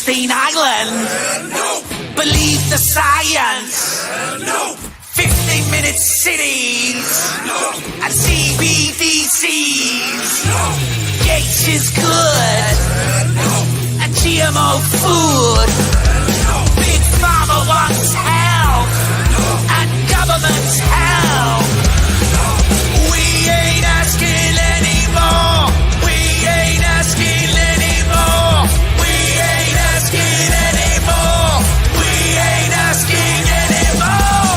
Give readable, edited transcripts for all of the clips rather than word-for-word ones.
Epstein Island. Nope. Believe the science. Nope. 15-minute cities. Nope. And CBDCs. Nope. Gates is good. Nope. And GMO food. Nope. Big Pharma wants help. Nope. And government's help. Nope. We ain't asking anymore. We ain't asking anymore. We ain't asking anymore. We ain't asking anymore.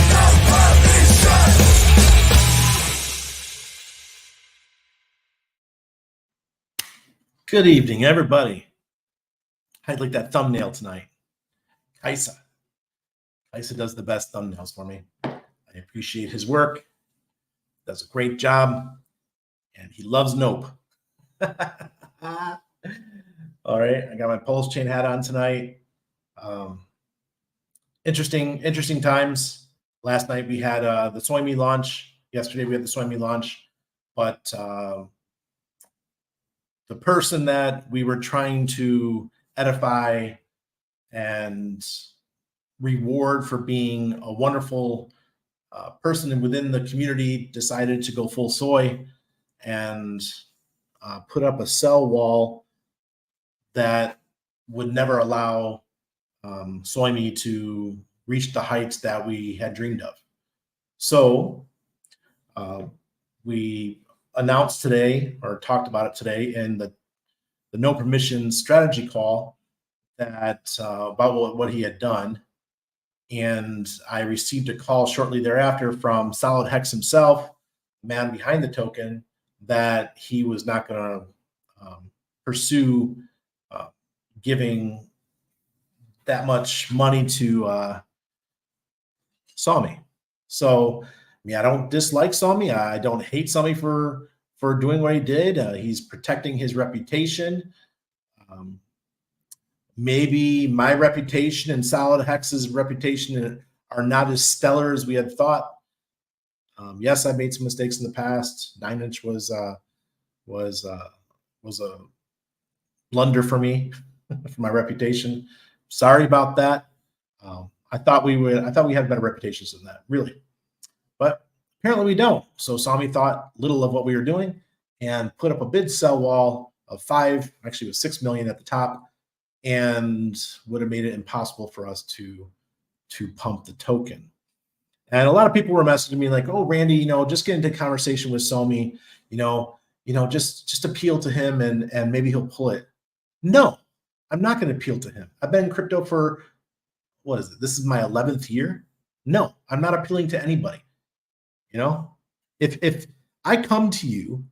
No permission. Good evening, everybody. I'd like that thumbnail tonight. Kaisa does the best thumbnails for me. I appreciate his work. Does a great job. And he loves Nope. All right, I got my pulse chain hat on tonight. Interesting times. Last night we had the SOYMMI launch. Yesterday we had the SOYMMI launch. But the person that we were trying to edify and reward for being a wonderful person within the community decided to go full soy and put up a cell wall that would never allow SOYMMI to reach the heights that we had dreamed of. So we announced today, or talked about it today in the no permission strategy call, that about what he had done. And I received a call shortly thereafter from SOLIDX himself, the man behind the token, that he was not going to pursue giving that much money to SOYMMI. So, I mean, I don't dislike SOYMMI. I don't hate SOYMMI for doing what he did. He's protecting his reputation. Maybe my reputation and SOLIDX's reputation are not as stellar as we had thought. Yes, I made some mistakes in the past. 9-inch was a blunder for me, for my reputation. Sorry about that. I thought we had better reputations than that, really. But apparently we don't. So SOYMMI thought little of what we were doing and put up a bid sell wall of 5, actually it was 6 million at the top, and would have made it impossible for us to pump the token. And a lot of people were messaging me like, "Oh, Randy, just get into conversation with SOYMMI, just appeal to him and maybe he'll pull it." No, I'm not going to appeal to him. I've been in crypto for, what is it? This is my 11th year. No, I'm not appealing to anybody. If I come to you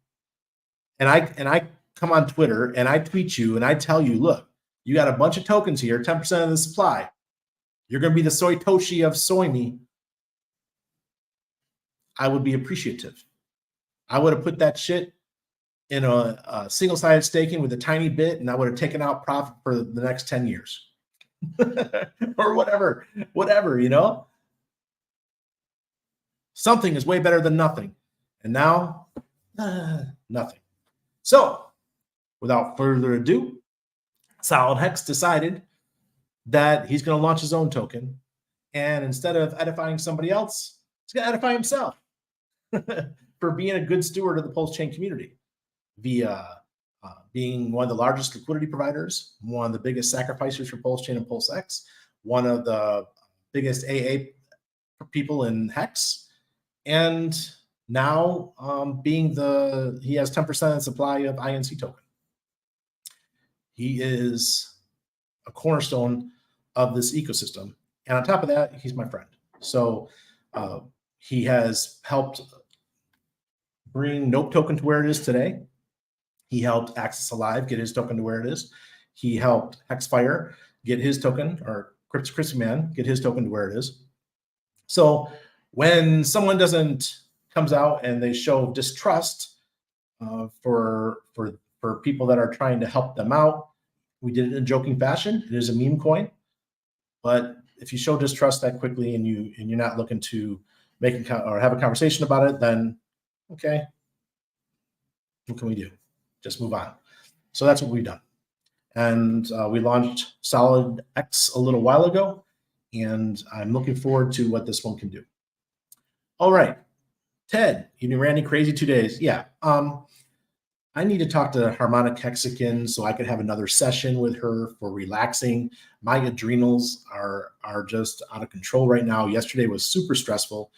and I come on Twitter and I tweet you and I tell you, look, you got a bunch of tokens here, 10% of the supply. You're going to be the Soitoshi of SOYMMI. I would be appreciative. I would have put that shit in a single-sided staking with a tiny bit, and I would have taken out profit for the next 10 years or whatever. Something is way better than nothing. And now, nothing. So, without further ado, SOLIDX decided that he's going to launch his own token. And instead of edifying somebody else, he's going to edify himself for being a good steward of the Pulse Chain community via being one of the largest liquidity providers, one of the biggest sacrificers for Pulse Chain and Pulse X, one of the biggest AA people in Hex, and now he has 10% of the supply of INC token. He is a cornerstone of this ecosystem. And on top of that, he's my friend. So he has helped bring Nope token to where it is today. He helped Access Alive get his token to where it is. He helped Hexfire get his token, or Crispy Man get his token to where it is. So when someone comes out and they show distrust for people that are trying to help them out, we did it in a joking fashion. It is a meme coin, but if you show distrust that quickly and you're not looking to or have a conversation about it, then okay, what can we do? Just move on. So that's what we've done. And we launched SolidX a little while ago, and I'm looking forward to what this one can do. All right, Ted, you knew Randy crazy 2 days. Yeah. I need to talk to Harmonic Hexagon so I could have another session with her for relaxing. My adrenals are just out of control right now. Yesterday was super stressful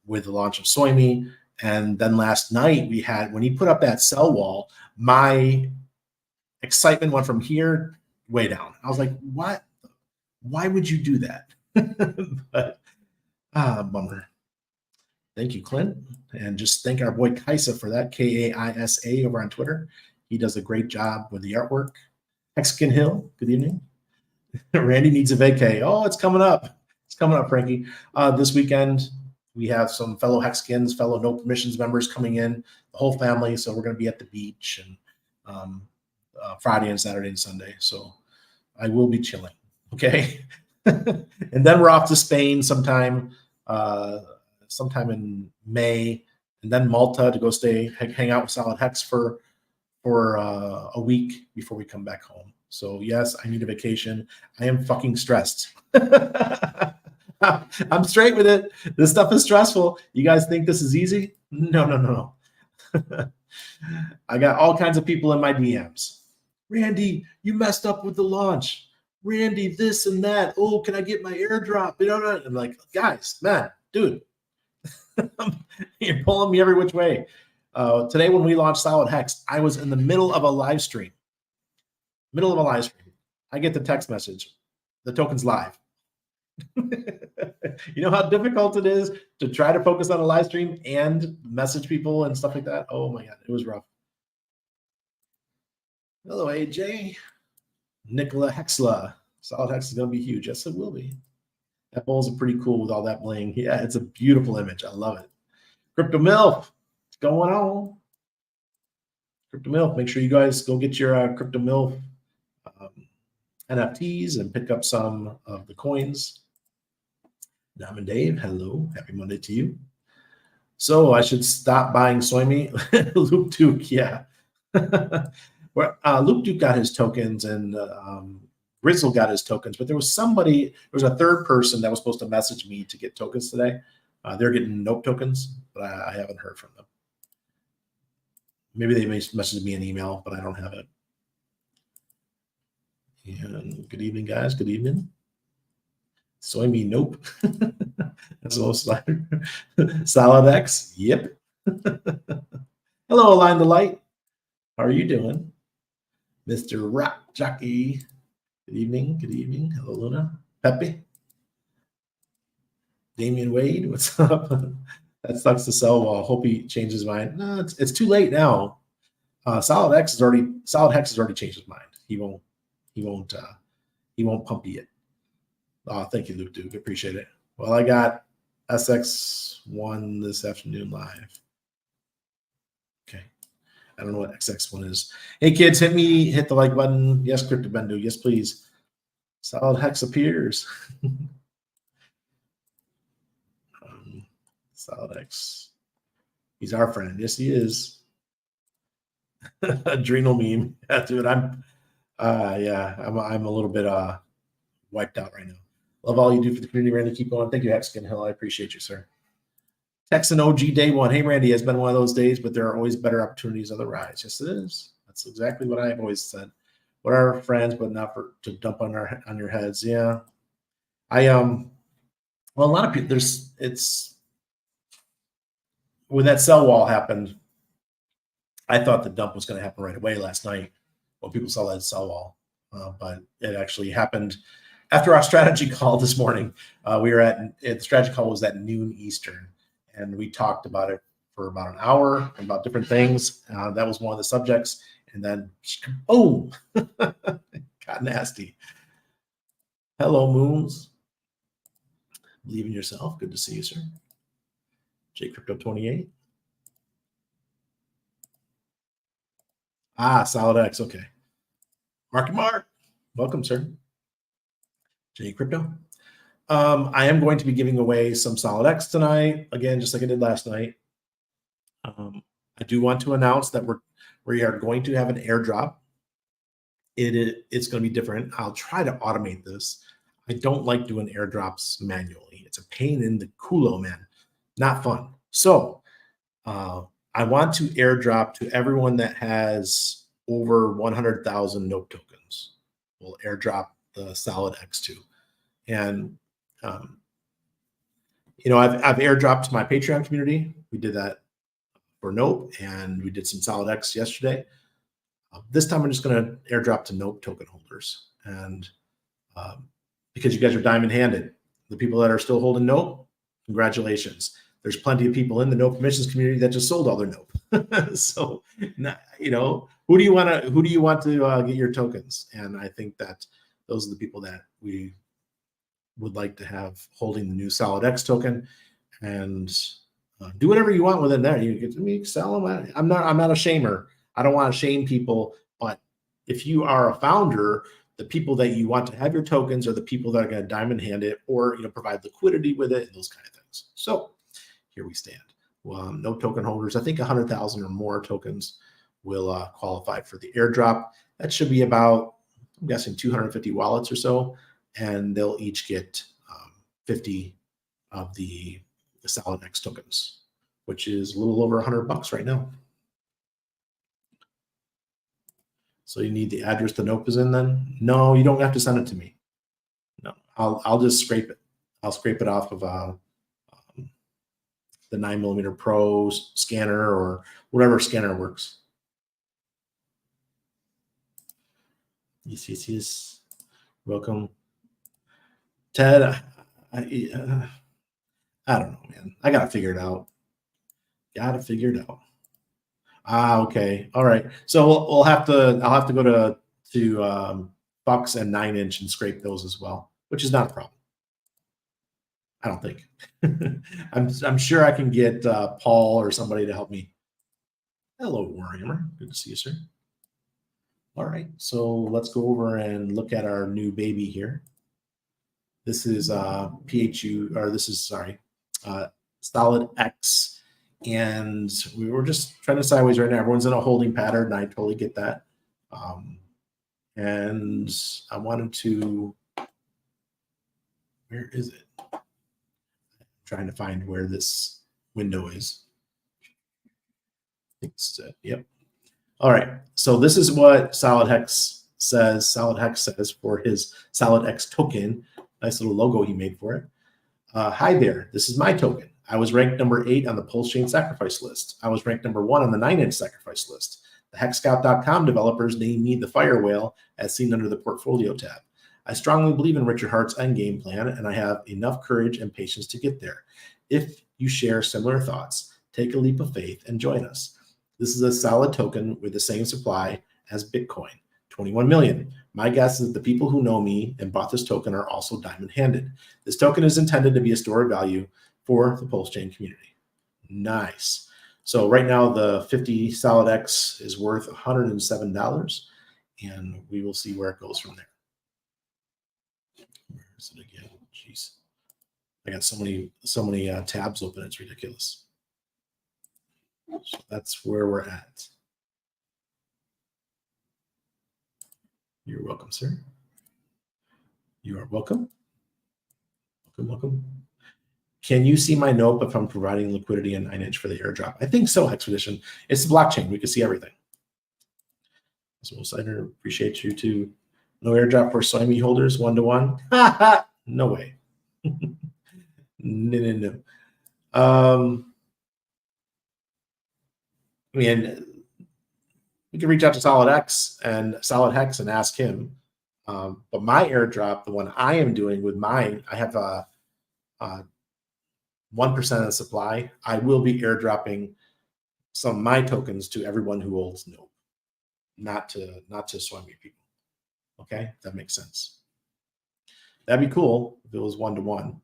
with the launch of SOYMMI. And then last night we had, when he put up that cell wall, my excitement went from here way down. I was like, what? Why would you do that? But bummer. Thank you, Clint. And just thank our boy Kaisa for that, Kaisa over on Twitter. He does a great job with the artwork. Hexagon Hill, good evening. Randy needs a vacay. Oh, it's coming up. It's coming up, Frankie. This weekend, we have some fellow Hexagons, fellow No Permissions members coming in, the whole family. So we're going to be at the beach and Friday and Saturday and Sunday. So I will be chilling. Okay. And then we're off to Spain sometime in May, and then Malta to go hang out with Solid Hex for a week before we come back home. So yes, I need a vacation. I am fucking stressed. I'm straight with it. This stuff is stressful. You guys think this is easy? No. I got all kinds of people in my DMs. Randy, you messed up with the launch. Randy, this and that. Oh, can I get my airdrop? I'm like, guys, man, dude. You're pulling me every which way. Today, when we launched Solid Hex, I was in the middle of a live stream. I get the text message. The token's live. You know how difficult it is to try to focus on a live stream and message people and stuff like that? Oh my God, it was rough. Hello, AJ. Nicola Hexla. Solid Hex is going to be huge. Yes, it will be. That bowls are pretty cool with all that bling. Yeah, it's a beautiful image. I love it. Crypto MILF, what's going on? Crypto MILF, make sure you guys go get your Crypto MILF NFTs and pick up some of the coins. Diamond Dave, hello. Happy Monday to you. So I should stop buying SOYMMI. Luke Duke, yeah. Luke Duke got his tokens and Grizzle got his tokens, but there was a third person that was supposed to message me to get tokens today. They're getting Nope tokens, but I haven't heard from them. Maybe they may message me an email, but I don't have it. And good evening, guys. Good evening. SOYMMI, nope. That's a little slider. Solid X, yep. Hello, Align the Light. How are you doing? Mr. Rock Jockey. Good evening. Good evening. Hello, Luna. Pepe. Damian Wade, what's up? That sucks to sell wall. Hope he changes his mind. No, it's too late now. Solid Hex has already changed his mind. He won't pump you yet. Thank you, Luke Duke. Appreciate it. Well, I got SX1 this afternoon live. Okay. I don't know what XX1 is. Hey, kids, hit the like button. Yes, Crypto Bendu. Yes, please. Solid Hex appears. Solid X. He's our friend. Yes, he is. Adrenal meme. Yeah, dude, I'm a little bit wiped out right now. Love all you do for the community, Randy. Keep going. Thank you, Hexagon Hill. I appreciate you, sir. Texan OG day one. Hey, Randy, it's been one of those days, but there are always better opportunities on the rise. Yes, it is. That's exactly what I've always said. What are our friends, but not to dump on your heads. Yeah. Well, a lot of people, when that sell wall happened, I thought the dump was going to happen right away last night when people saw that sell wall. But it actually happened after our strategy call this morning. The strategy call was at noon Eastern, and we talked about it for about an hour about different things. That was one of the subjects. And then, boom, got nasty. Hello, Moons. Believe in yourself. Good to see you, sir. JCrypto28. Solid X. Okay. Mark, welcome, sir. JCrypto. I am going to be giving away some SolidX tonight, again, just like I did last night. I do want to announce that we are going to have an airdrop. It's going to be different. I'll try to automate this. I don't like doing airdrops manually. It's a pain in the culo, man. Not fun. So I want to airdrop to everyone that has over 100,000 NOPE tokens. We'll airdrop the SolidX to. And I've airdropped to my Patreon community. We did that for NOPE, and we did some SolidX yesterday. This time I'm just going to airdrop to NOPE token holders. And because you guys are diamond-handed, the people that are still holding NOPE, congratulations. There's plenty of people in the NOPE permissions community that just sold all their NOPE. So, who do you want to get your tokens? And I think that those are the people that we would like to have holding the new SolidX token, and do whatever you want with it there. You can sell them. I'm not a shamer. I don't want to shame people, but if you are a founder, the people that you want to have your tokens are the people that are going to diamond hand it, or provide liquidity with it and those kind of things. So here we stand. No token holders. I think 100,000 or more tokens will qualify for the airdrop. That should be about, I'm guessing, 250 wallets or so, and they'll each get 50 of the SolidX tokens, which is a little over $100 right now. So you need the address the NOPE is in then? No, you don't have to send it to me. No, I'll just scrape it. I'll scrape it off of the 9mm Pro scanner or whatever scanner works. Yes. Welcome. Ted, I don't know, man. I got to figure it out. Okay. All right. So I'll have to go to Bucks and 9-inch and scrape those as well, which is not a problem. I don't think. I'm sure I can get Paul or somebody to help me. Hello, Warhammer. Good to see you, sir. All right. So let's go over and look at our new baby here. This is SolidX. And we were just trying to sideways right now. Everyone's in a holding pattern, and I totally get that. And I wanted to, where is it? I'm trying to find where this window is. Yep. All right. So this is what SolidX says for his SolidX token. Nice little logo he made for it. Hi there. This is my token. I was ranked number 8 on the Pulse Chain sacrifice list. I was ranked number 1 on the 9-inch sacrifice list. The HexScout.com developers named me the Fire Whale, as seen under the portfolio tab. I strongly believe in Richard Hart's endgame plan, and I have enough courage and patience to get there. If you share similar thoughts, take a leap of faith and join us. This is a solid token with the same supply as Bitcoin, 21 million. My guess is that the people who know me and bought this token are also diamond-handed. This token is intended to be a store of value for the Pulse Chain community. Nice. So right now the 50 SolidX is worth $107, and we will see where it goes from there. Where is it again? Jeez, I got so many tabs open. It's ridiculous. So that's where we're at. You're welcome, sir. You are welcome. Welcome. Can you see my NOPE if I'm providing liquidity in 9-inch for the airdrop? I think so, Expedition. It's the blockchain. We can see everything. So Sider, appreciate you too. No airdrop for SOYMMI holders, 1-to-1. No way. No. I mean, we can reach out to SolidX and SolidHex and ask him. But my airdrop, the one I am doing with mine, I have 1% of the supply. I will be airdropping some of my tokens to everyone who holds NOPE, not to SOYMMI people. Okay, that makes sense. That'd be cool if it was 1-to-1.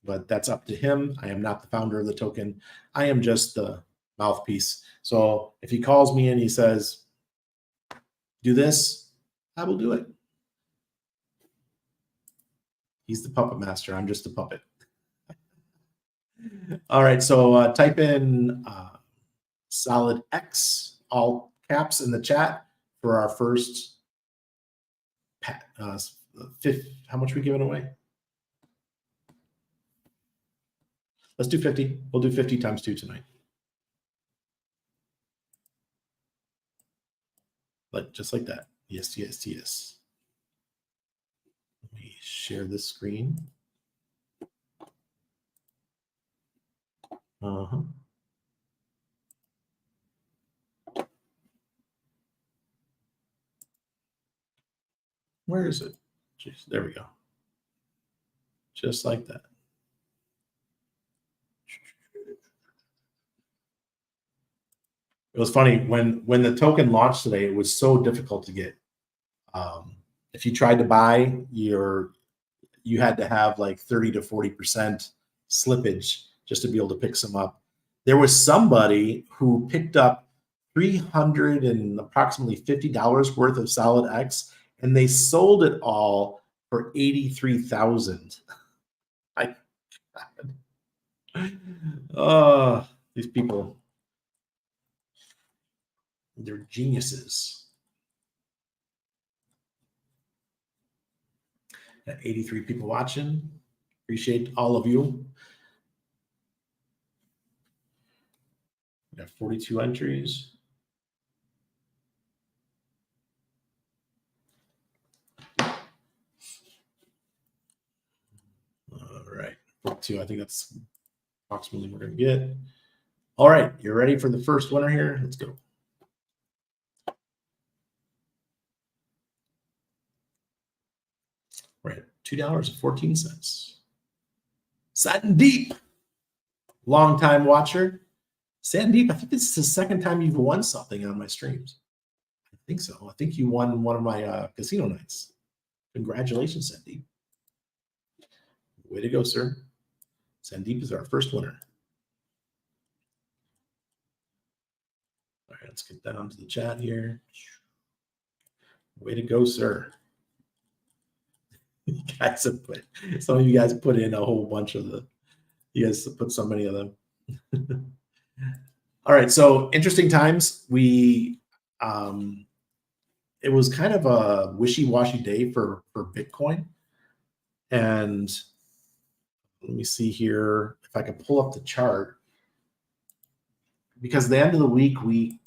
But that's up to him. I am not the founder of the token. I am just the mouthpiece. So if he calls me and he says, do this, I will do it. He's the puppet master. I'm just a puppet. All right, so type in SOLIDX, all caps in the chat for our first fifth. How much are we giving away? Let's do 50. We'll do 50 times 2 tonight. Just like that. Yes, yes, yes. Let me share this screen. Where is it? Jeez, there we go. Just like that. It was funny when the token launched today. It was so difficult to get. If you tried to buy, you had to have like 30 to 40% slippage just to be able to pick some up. There was somebody who picked up $300 and approximately $50 worth of SOLIDX, and they sold it all for $83,000. These people, they're geniuses. Got 83 people watching. Appreciate all of you. We got 42 entries. All right, 42. I think that's approximately what we're going to get. All right, you're ready for the first winner here? Let's go. We're at $2.14. Sandeep, long-time watcher. Sandeep, I think this is the second time you've won something on my streams. I think so. I think you won one of my casino nights. Congratulations, Sandeep. Way to go, sir. Sandeep is our first winner. All right, let's get that onto the chat here. Way to go, sir. You guys have put, some of you guys put in a whole bunch of the, you guys put so many of them. All right, so interesting times. We, it was kind of a wishy-washy day for Bitcoin. And let me see here if I can pull up the chart. Because at the end of the week, we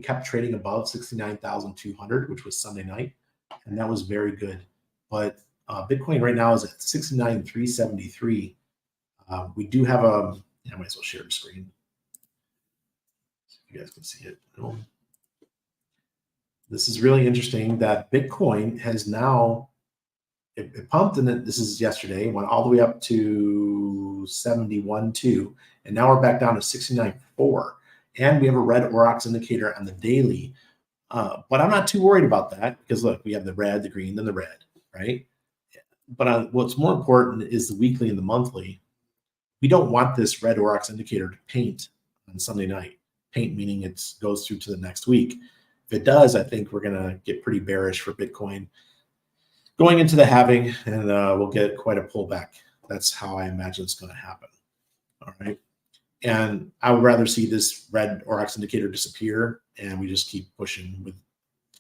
kept trading above 69,200, which was Sunday night, and that was very good. But Bitcoin right now is at 69,373. We do have a, I might as well share the screen so you guys can see it. This is really interesting that Bitcoin has now, it pumped, and this is yesterday, went all the way up to 71.2, and now we're back down to 69.4. And we have a red Aurochs indicator on the daily. But I'm not too worried about that because look, we have the red, the green, then the red, right? But what's more important is the weekly and the monthly. We don't want this red Aurochs indicator to paint on Sunday night. Paint meaning it goes through to the next week. If it does, I think we're going to get pretty bearish for Bitcoin going into the halving, and we'll get quite a pullback. That's how I imagine it's going to happen. All right. And I would rather see this red Aurochs indicator disappear, and we just keep pushing with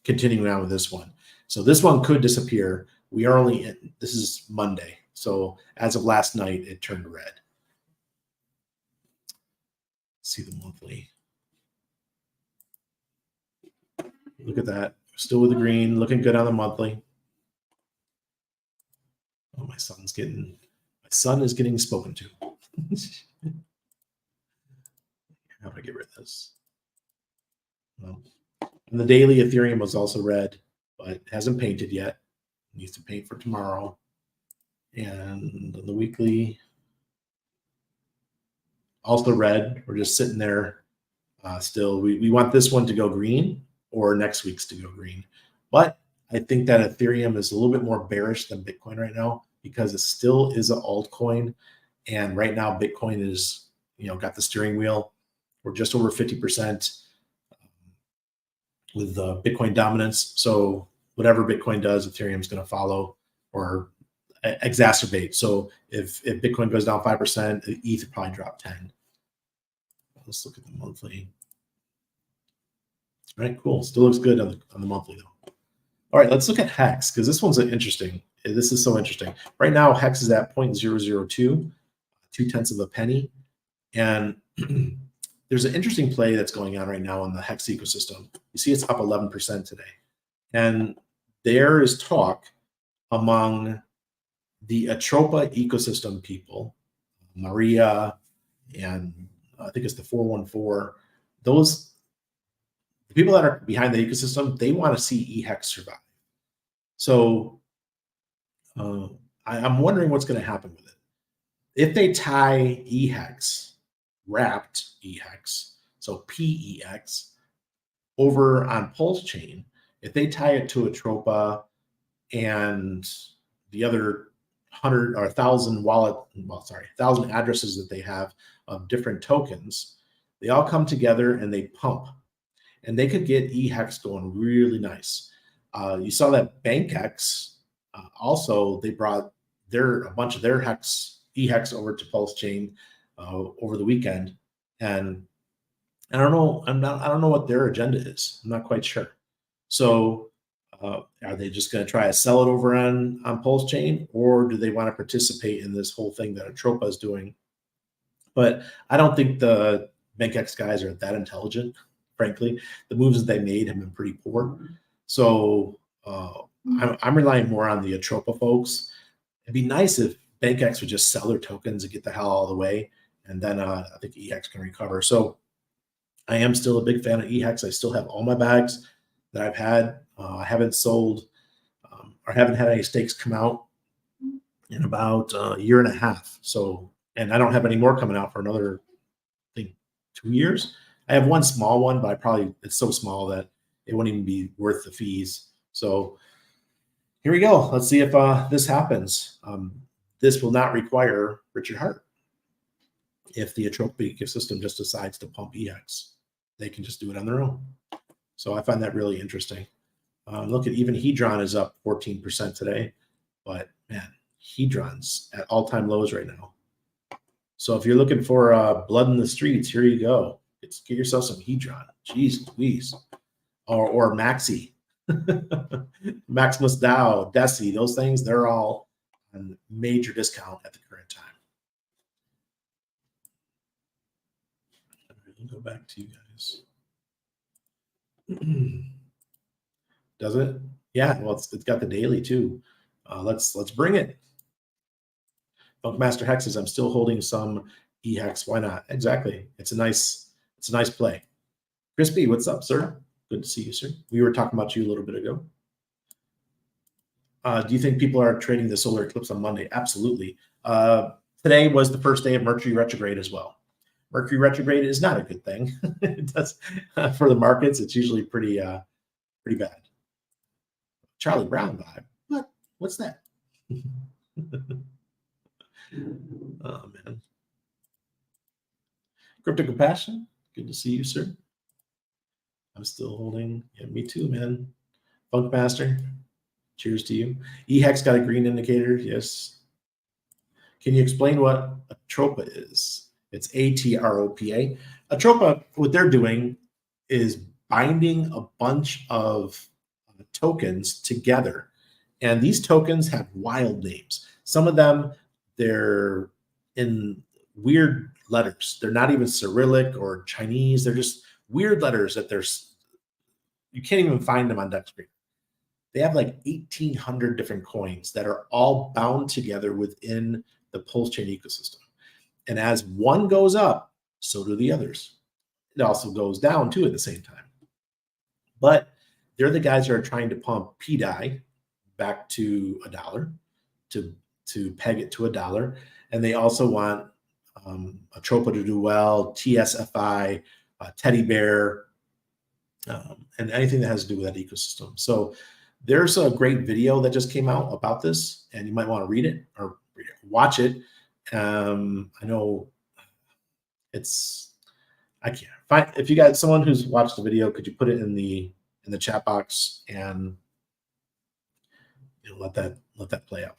continuing on with this one. So this one could disappear. We are only in, this is Monday. So as of last night, it turned red. Let's see the monthly. Look at that. Still with the green, looking good on the monthly. Oh, my son is getting spoken to. How do I get rid of this? Well, and the daily Ethereum was also red, but hasn't painted yet. It needs to paint for tomorrow. And the weekly, also red. We're just sitting there still. We want this one to go green or next week's to go green. But I think that Ethereum is a little bit more bearish than Bitcoin right now because it still is an altcoin. And right now, Bitcoin is, got the steering wheel. We're just over 50% with Bitcoin dominance. So whatever Bitcoin does, Ethereum is going to follow, or exacerbate. So if Bitcoin goes down 5%, ETH would probably drop 10. Let's look at the monthly. All right, cool. Still looks good on the monthly though. All right, let's look at Hex because this one's interesting. This is so interesting. Right now, Hex is at 0.002, 0.2 of a penny. And there's an interesting play that's going on right now in the Hex ecosystem. You see it's up 11% today. And there is talk among the Atropa ecosystem people, Maria, and I think it's the 414, the people that are behind the ecosystem, they want to see eHex survive. So I'm wondering what's going to happen with it. If they tie eHex, wrapped eHex, so PEX, over on Pulse Chain, if they tie it to Atropa and the other 100 or 1,000 1,000 addresses that they have of different tokens, they all come together and they pump. And they could get eHex going really nice. You saw that BankX also, they brought a bunch of their eHex over to Pulse Chain over the weekend, and I don't know. I don't know what their agenda is. I'm not quite sure. So, are they just going to try to sell it over on Pulse Chain, or do they want to participate in this whole thing that Atropa is doing? But I don't think the BankX guys are that intelligent. Frankly, the moves that they made have been pretty poor. So I'm relying more on the Atropa folks. It'd be nice if BankX would just sell their tokens and get the hell out of the way, and then I think eHex can recover. So I am still a big fan of eHex. I still have all my bags that I've had. I haven't sold or haven't had any stakes come out in about a year and a half. So, and I don't have any more coming out for another, I think, 2 years. I have one small one, but it's so small that it wouldn't even be worth the fees. So here we go. Let's see if this happens. This will not require Richard Hart. If the Atropa ecosystem just decides to pump eHex, they can just do it on their own. So I find that really interesting. Look at even Hedron is up 14% today, but man, Hedron's at all-time lows right now. So if you're looking for blood in the streets, here you go. Get yourself some Hedron. Jeez Louise. Or Maxi. Maximus DAO, Deci, those things, they're all on major discount at the current time. Let me go back to you guys. Does it? Yeah, well, it's got the daily too. Let's bring it. Funkmaster Hex says, I'm still holding some eHex. Why not? Exactly. It's a nice play. Crispy, what's up, sir? Good to see you, sir. We were talking about you a little bit ago. Do you think people are trading the solar eclipse on Monday? Absolutely. Today was the first day of Mercury retrograde as well. Mercury retrograde is not a good thing. It does for the markets. It's usually pretty bad. Charlie Brown vibe. What? What's that? Oh man. Crypto Compassion. Good to see you, sir. I'm still holding. Yeah, me too, man. Funkmaster. Cheers to you. eHex got a green indicator. Yes. Can you explain what Atropa is? It's ATROPA. Atropa, what they're doing is binding a bunch of tokens together. And these tokens have wild names. Some of them, they're in weird letters. They're not even Cyrillic or Chinese. They're just weird letters that you can't even find them on DexScreen. They have like 1,800 different coins that are all bound together within the Pulse Chain ecosystem. And as one goes up, so do the others. It also goes down too at the same time. But they're the guys who are trying to pump PDAI back to $1 to peg it to $1. And they also want Atropa to do well, TSFI, Teddy Bear, and anything that has to do with that ecosystem. So there's a great video that just came out about this, and you might want to read it or watch it. I know I can't find. If you got someone who's watched the video, could you put it in the chat box and let that play out?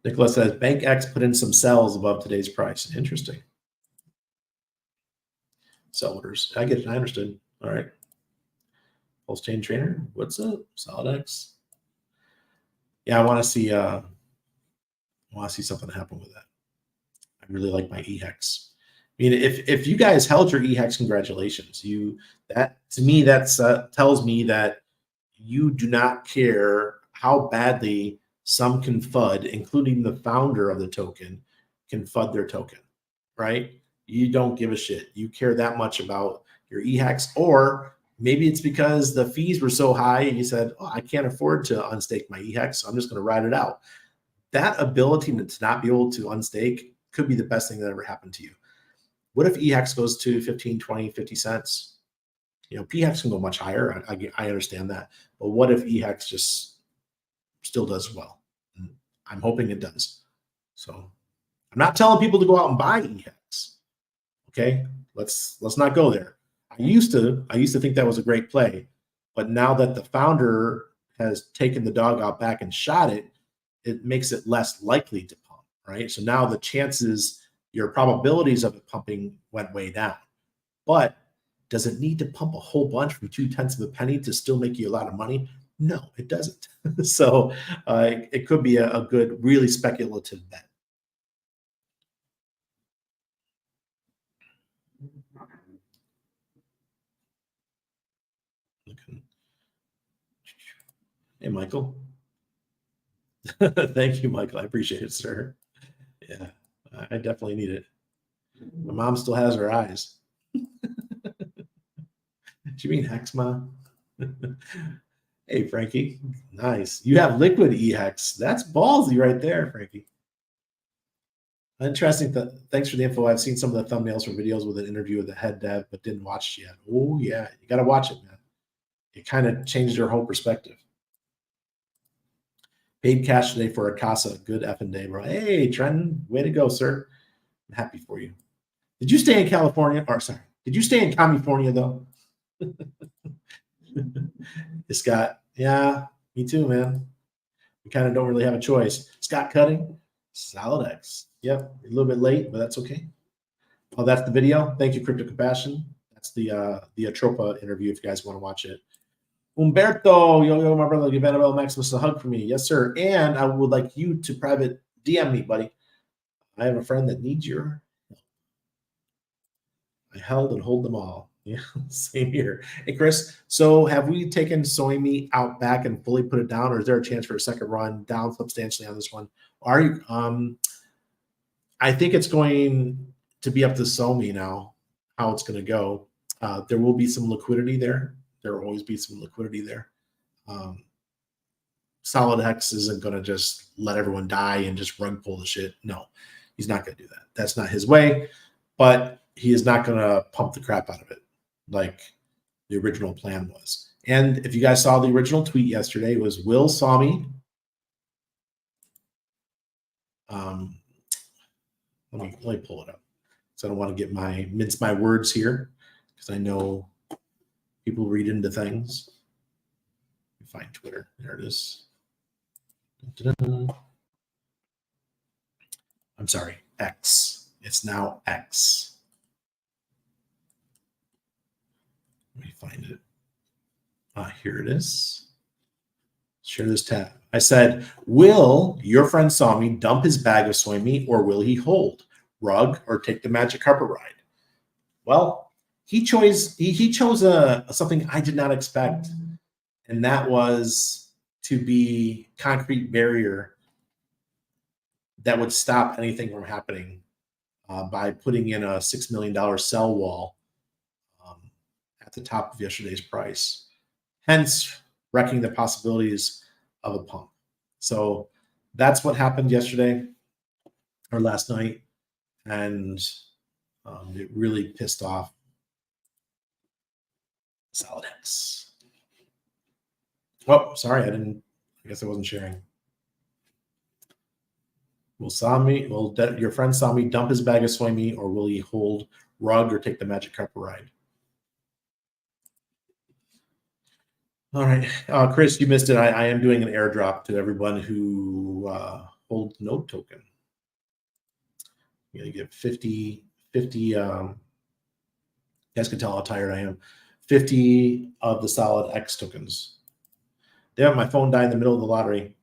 Nicholas says Bank X put in some sells above today's price. Interesting. Sell orders. I get it. I understood. All right. Pulse chain trainer. What's up? SOLIDX. Yeah, I want to see something happen with that. I really like my EHEX. I mean, if you guys held your EHEX, congratulations. That to me, that's tells me that you do not care how badly some can FUD, including the founder of the token, can FUD their token, right? You don't give a shit. You care that much about your EHEX, or maybe it's because the fees were so high and you said, oh, I can't afford to unstake my EHEX, so I'm just going to ride it out. That ability to not be able to unstake could be the best thing that ever happened to you. What if EHEX goes to 15, 20, 50 cents? You know, PHEX can go much higher. I understand that. But what if EHEX just still does well? And I'm hoping it does. So I'm not telling people to go out and buy EHEX. Okay, let's not go there. I used to think that was a great play, but now that the founder has taken the dog out back and shot it, it makes it less likely to pump, right? So now the chances, your probabilities of it pumping went way down. But does it need to pump a whole bunch from 0.2 of a penny to still make you a lot of money? No, it doesn't. So it could be a good, really speculative bet. Hey, Michael. Thank you, Michael. I appreciate it, sir. Yeah, I definitely need it. My mom still has her eyes. Do you mean Hex, Mom? Hey, Frankie. Nice. You have liquid EHEX. That's ballsy right there, Frankie. Interesting. Thanks for the info. I've seen some of the thumbnails from videos with an interview with the head dev, but didn't watch it yet. Oh, yeah. You got to watch it, man. It kind of changed your whole perspective. Paid cash today for a casa. Good effing day, bro. Hey, Trenton. Way to go, sir. I'm happy for you. Did you stay in California? Or, sorry. Did you stay in California, though? Scott. Yeah, me too, man. We kind of don't really have a choice. Scott Cutting. SOLIDX. Yep, a little bit late, but that's okay. Oh, that's the video. Thank you, Crypto Compassion. That's the Atropa interview if you guys want to watch it. Umberto, yo, my brother, give Annabelle Maximus a hug for me. Yes, sir. And I would like you to private DM me, buddy. I have a friend that needs your help. I held and hold them all. Yeah, same here. Hey, Chris, so have we taken SOYMMI out back and fully put it down, or is there a chance for a second run down substantially on this one? Are you? I think it's going to be up to SOYMMI now, how it's going to go. There will be some liquidity there. There will always be some liquidity there. SOLIDX isn't going to just let everyone die and just rug pull the shit. No, he's not going to do that. That's not his way, but he is not going to pump the crap out of it like the original plan was. And if you guys saw the original tweet yesterday, it was Will SOYMMI. Let me pull it up. So I don't want to mince my words here because I know people read into things. Let me find Twitter. There it is. I'm sorry, X. It's now X. Let me find it. Here it is. Share this tab. I said, will your friend SOYMMI dump his bag of SOYMMI, or will he hold, rug, or take the magic carpet ride? Well, he chose something I did not expect, and that was to be concrete barrier that would stop anything from happening by putting in a $6 million sell wall at the top of yesterday's price, hence wrecking the possibilities of a pump. So that's what happened yesterday or last night, and it really pissed off SOLIDX. Oh, sorry, I guess I wasn't sharing. Will your friend SOYMMI dump his bag of SOYMMI, or will he hold, rug, or take the magic carpet ride? All right, Chris, you missed it. I am doing an airdrop to everyone who hold node token. You get 50. You guys can tell how tired I am. 50 of the SOLIDX tokens. Damn, my phone died in the middle of the lottery.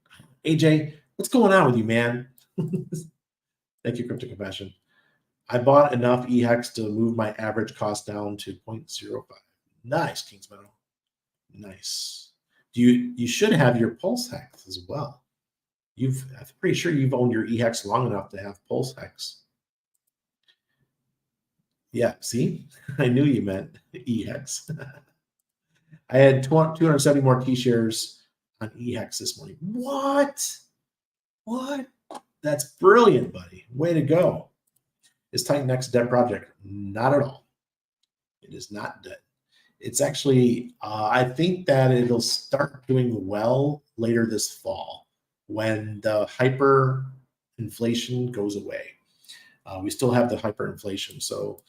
AJ, what's going on with you, man? Thank you, Crypto Compassion. I bought enough EHEX to move my average cost down to 0.05. Nice, Kings Meadow. Nice. You should have your Pulse Hex as well. I'm pretty sure you've owned your EHEX long enough to have Pulse Hex. Yeah, see? I knew you meant EHEX. I had 270 more T-shares on EHEX this morning. What? What? That's brilliant, buddy. Way to go. Is TitanX a dead project? Not at all. It is not dead. It's actually, I think that it'll start doing well later this fall when the hyperinflation goes away. We still have the hyperinflation. So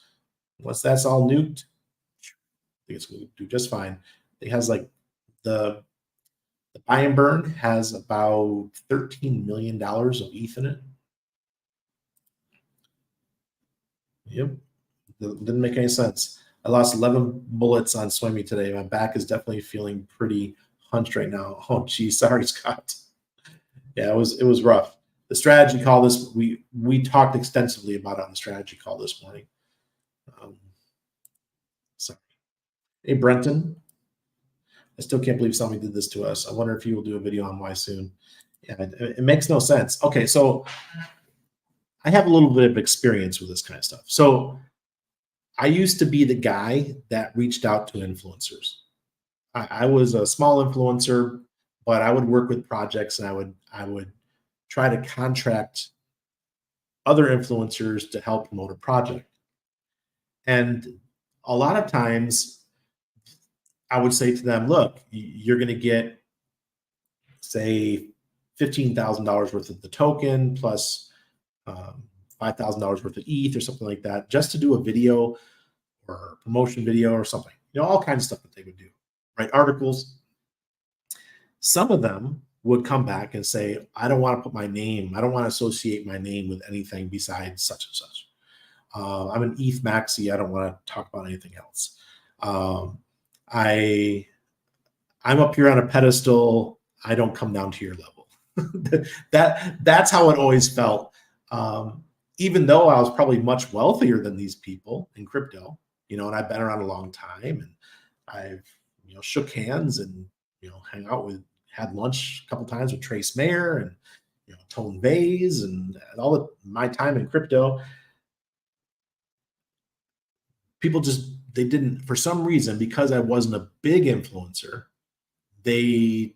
once that's all nuked, I think it's going to do just fine. It has like the buy and burn has about $13 million of ETH in it. Yep. Didn't make any sense. I lost 11 bullets on SOYMMI today. My back is definitely feeling pretty hunched right now. Oh, geez. Sorry, Scott. Yeah, it was rough. The strategy call we talked extensively about it on the strategy call this morning. Sorry. Hey, Brenton. I still can't believe somebody did this to us. I wonder if he will do a video on why soon. Yeah, it makes no sense. Okay, so I have a little bit of experience with this kind of stuff. So I used to be the guy that reached out to influencers. I was a small influencer, but I would work with projects and I would try to contract other influencers to help promote a project. And a lot of times I would say to them, look, you're going to get, say, $15,000 worth of the token plus $5,000 worth of ETH or something like that, just to do a video or a promotion video or something. All kinds of stuff that they would do, write articles. Some of them would come back and say, I don't want to put my name, I don't want to associate my name with anything besides such and such. I'm an ETH maxi. I don't want to talk about anything else. I'm up here on a pedestal. I don't come down to your level. That's how it always felt. Even though I was probably much wealthier than these people in crypto, and I've been around a long time, and I've shook hands and hang out with, had lunch a couple times with Trace Mayer and Tone Vase and all of my time in crypto. People they didn't, for some reason, because I wasn't a big influencer, they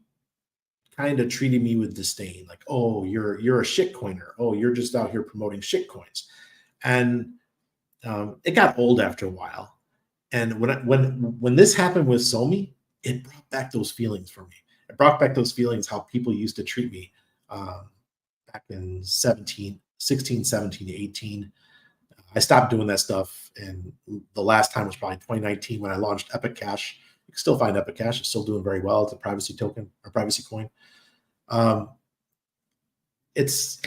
kind of treated me with disdain, like, oh, you're a shitcoiner. Oh, you're just out here promoting shitcoins. And it got old after a while. And when this happened with SOYMMI, it brought back those feelings for me. It brought back those feelings how people used to treat me back in 16, 17, 18. I stopped doing that stuff, and the last time was probably 2019 when I launched Epic Cash. You can still find Epic Cash; it's still doing very well. It's a privacy token or privacy coin. It's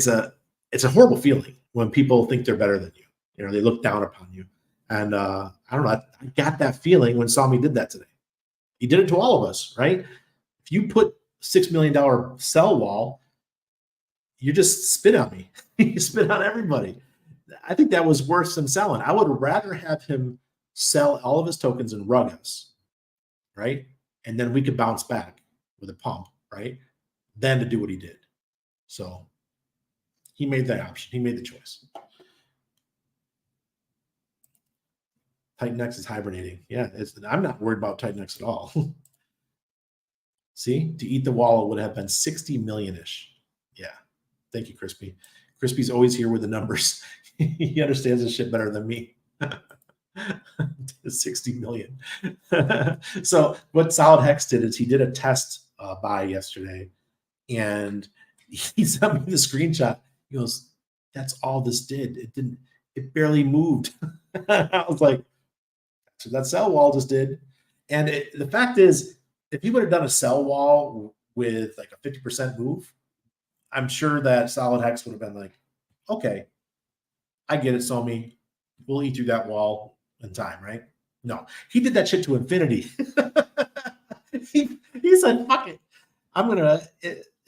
a horrible feeling when people think they're better than you. They look down upon you, and I don't know. I got that feeling when SOYMMI did that today. He did it to all of us, right? If you put $6 million sell wall, you just spit on me. You spit on everybody. I think that was worse than selling. I would rather have him sell all of his tokens and rug us, right? And then we could bounce back with a pump, right? Than to do what he did. So he made that option. He made the choice. TitanX is hibernating. Yeah, I'm not worried about TitanX at all. See, to eat the wall would have been 60 million-ish. Yeah. Thank you, Crispy. Crispy's always here with the numbers. He understands this shit better than me. 60 million. So what SOLIDX did is he did a test buy yesterday, and he sent me the screenshot. He goes, "That's all this did. It barely moved." I was like, "So that sell wall just did." And the fact is, if he would have done a sell wall with like a 50% move, I'm sure that SolidX would have been like, okay, I get it, SOYMMI. We'll eat through that wall in time, right? No, he did that shit to infinity. he said, fuck it. I'm gonna,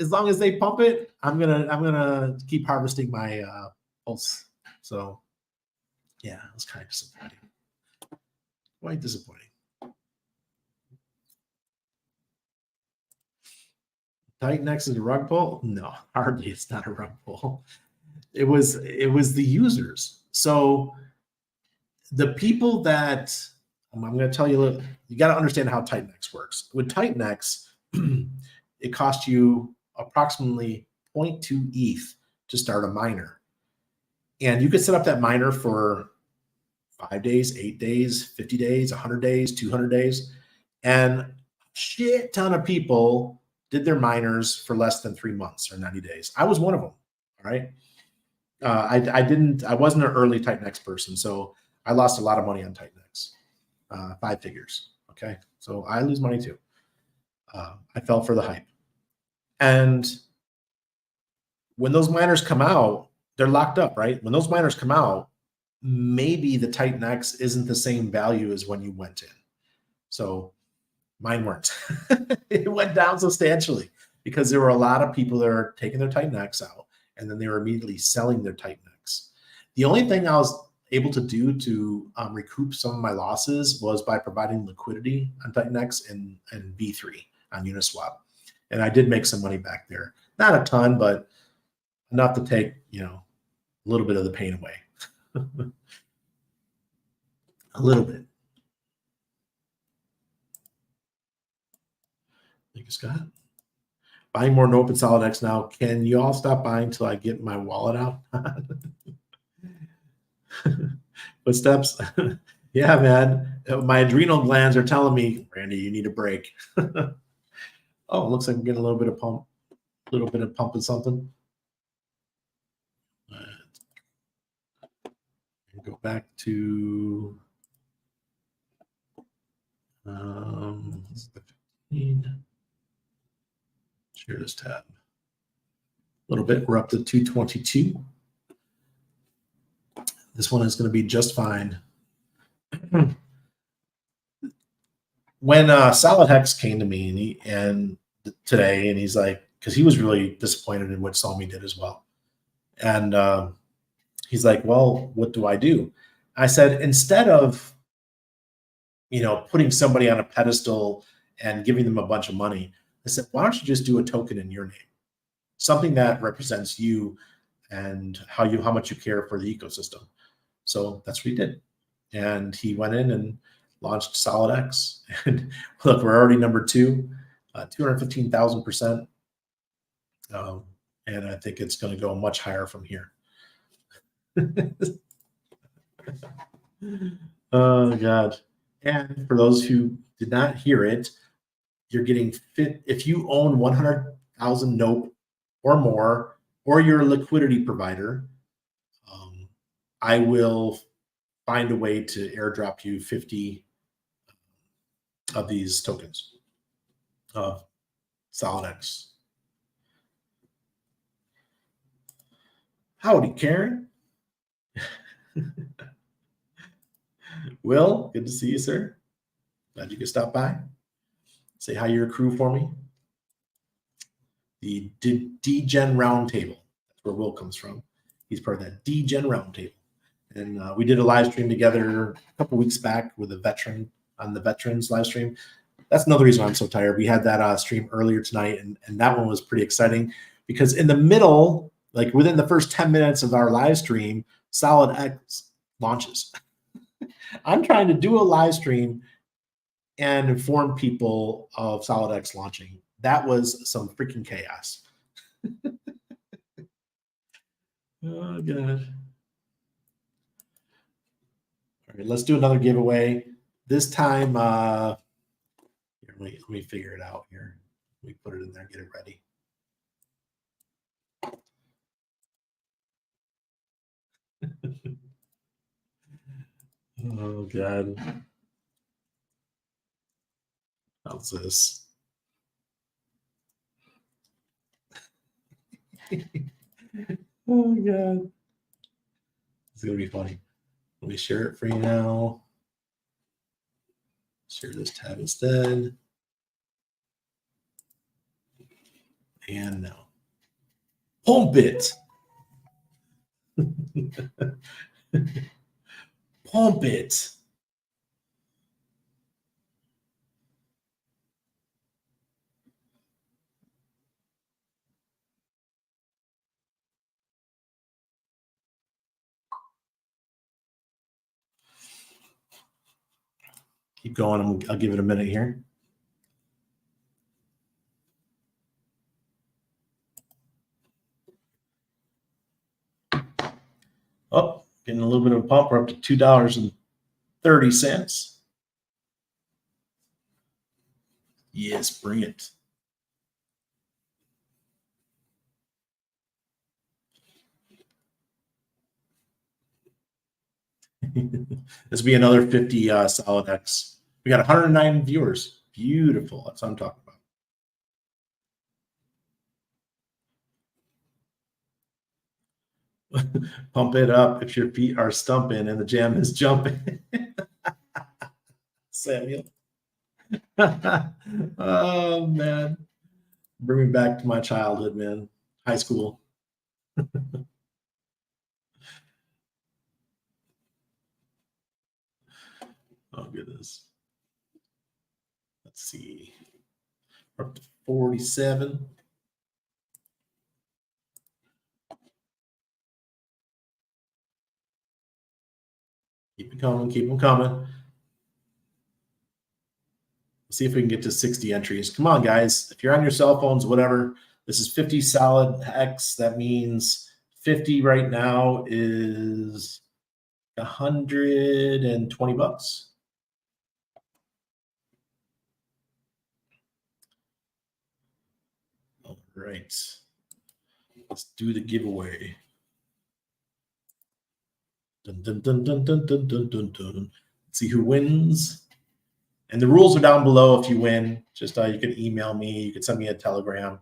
as long as they pump it, I'm gonna keep harvesting my pulse. So yeah, it was kind of disappointing. Quite disappointing. Titan X is a rug pull? No, hardly. It's not a rug pull. It was the users. So the people that I'm going to tell you, you got to understand how Titan X works. With Titan X, it costs you approximately 0.2 ETH to start a miner. And you could set up that miner for 5 days, 8 days, 50 days, 100 days, 200 days. And a shit ton of people did their miners for less than 3 months or 90 days. I was one of them. All right. I wasn't an early Titan X person. So I lost a lot of money on Titan X, 5 figures. Okay. So I lose money too. I fell for the hype. And when those miners come out, they're locked up, right? When those miners come out, maybe the Titan X isn't the same value as when you went in. So mine weren't. It went down substantially because there were a lot of people that are taking their Titan X out and then they were immediately selling their Titan X. The only thing I was able to do to recoup some of my losses was by providing liquidity on Titan X and B3 on Uniswap. And I did make some money back there. Not a ton, but enough to take, a little bit of the pain away. A little bit. Thank you, Scott. Buying more Nope and SolidX now. Can you all stop buying till I get my wallet out? Footsteps. Yeah, man. My adrenal glands are telling me, Randy, you need a break. Oh, it looks like I'm getting a little bit of pump, pumping something. Go back to the 15. Share this tab. A little bit. We're up to 222. This one is going to be just fine. When SolidX came to me today, and he's like, because he was really disappointed in what SOYMMI did as well. And he's like, well, what do I do? I said, instead of, putting somebody on a pedestal and giving them a bunch of money, I said, why don't you just do a token in your name? Something that represents you and how much you care for the ecosystem. So that's what he did. And he went in and launched SolidX. And look, we're already number 2, 215,000%. And I think it's going to go much higher from here. Oh, God. And for those who did not hear it, you're getting fit. If you own 100,000 Nope or more, or you're a liquidity provider, I will find a way to airdrop you 50 of these tokens of SolidX. Howdy, Karen. Will, good to see you, sir. Glad you could stop by. Say hi to your crew for me. The D-Gen Roundtable. That's where Will comes from. He's part of that D-Gen Roundtable. And we did a live stream together a couple weeks back with a veteran on the Veterans live stream. That's another reason why I'm so tired. We had that stream earlier tonight, and that one was pretty exciting because in the middle, like within the first 10 minutes of our live stream, SolidX launches. I'm trying to do a live stream and inform people of SolidX launching. That was some freaking chaos. Oh, God. All right, let's do another giveaway. This time, here, let me figure it out here. Let me put it in there, get it ready. Oh, God. How's this? Oh my god. It's gonna be funny. Let me share it for you now. Share this tab instead. And now. Pump it. Pump it. Keep going. I'll give it a minute here. Oh, getting a little bit of a pump. We're up to $2.30. Yes, bring it. This will be another 50 SOLIDX. We got 109 viewers. Beautiful. That's what I'm talking about. Pump it up if your feet are stumping and the jam is jumping. Samuel. Oh, man. Bring me back to my childhood, man. High school. Oh, goodness. Let's see. We're up to 47. Keep it coming. Keep them coming. See if we can get to 60 entries. Come on, guys. If you're on your cell phones, whatever, this is 50 SOLIDX. That means 50 right now is $120. All right. Let's do the giveaway. Dun, dun, dun, dun, dun, dun, dun, dun, dun. Let's see who wins. And the rules are down below if you win. Just you can email me. You can send me a telegram.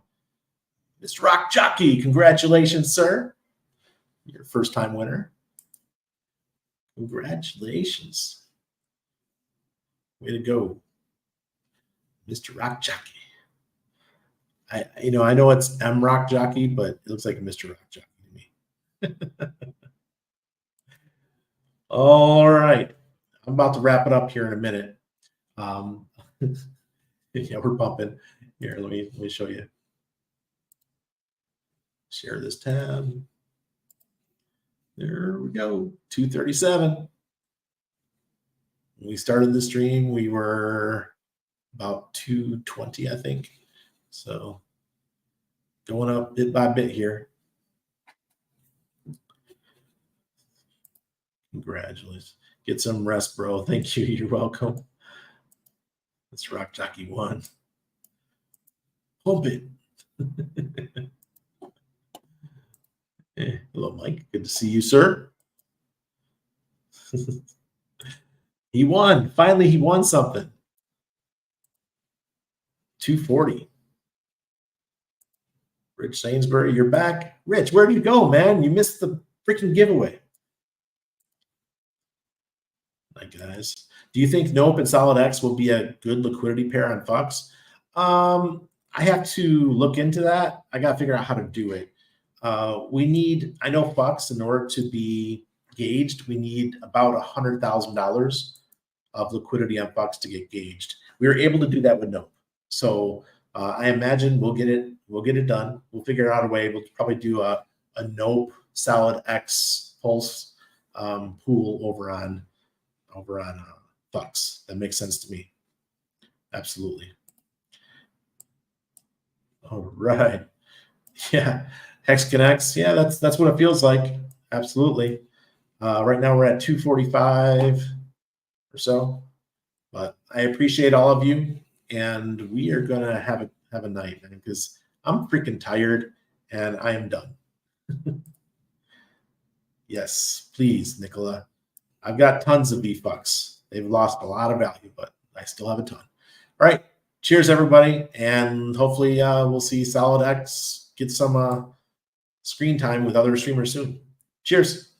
Mr. Rock Jockey, congratulations, sir. You're a first-time winner. Congratulations. Way to go, Mr. Rock Jockey. I know it's M Rock Jockey, but it looks like a Mr. Rock Jockey to me. All right. I'm about to wrap it up here in a minute. Yeah, we're pumping. Here, let me show you. Share this tab. There we go. 237. When we started the stream, we were about 220, I think. So going up bit by bit here. Congratulations. Get some rest, bro. Thank you. You're welcome. Let's Rock Jockey 1. Pump it. Hey, hello, Mike. Good to see you, sir. He won. Finally, he won something. 240. Rich Sainsbury, you're back. Rich, where do you go, man? You missed the freaking giveaway. My guys. Do you think Nope and SOLIDX will be a good liquidity pair on Fox? I have to look into that. I got to figure out how to do it. I know Fox, in order to be gauged, we need about $100,000 of liquidity on Fox to get gauged. We were able to do that with Nope. So I imagine we'll get it done. We'll figure out a way. We'll probably do a Nope SOLIDX Pulse pool over on Fox. That makes sense to me. Absolutely. All right. Yeah. Hex connects. Yeah, that's what it feels like. Absolutely. Right now we're at 245 or so. But I appreciate all of you, and we are gonna have a night, man, because I'm freaking tired and I am done. Yes, please, Nicola. I've got tons of VFUCks. They've lost a lot of value, but I still have a ton. All right. Cheers, everybody. And hopefully we'll see SOLIDX get some screen time with other streamers soon. Cheers.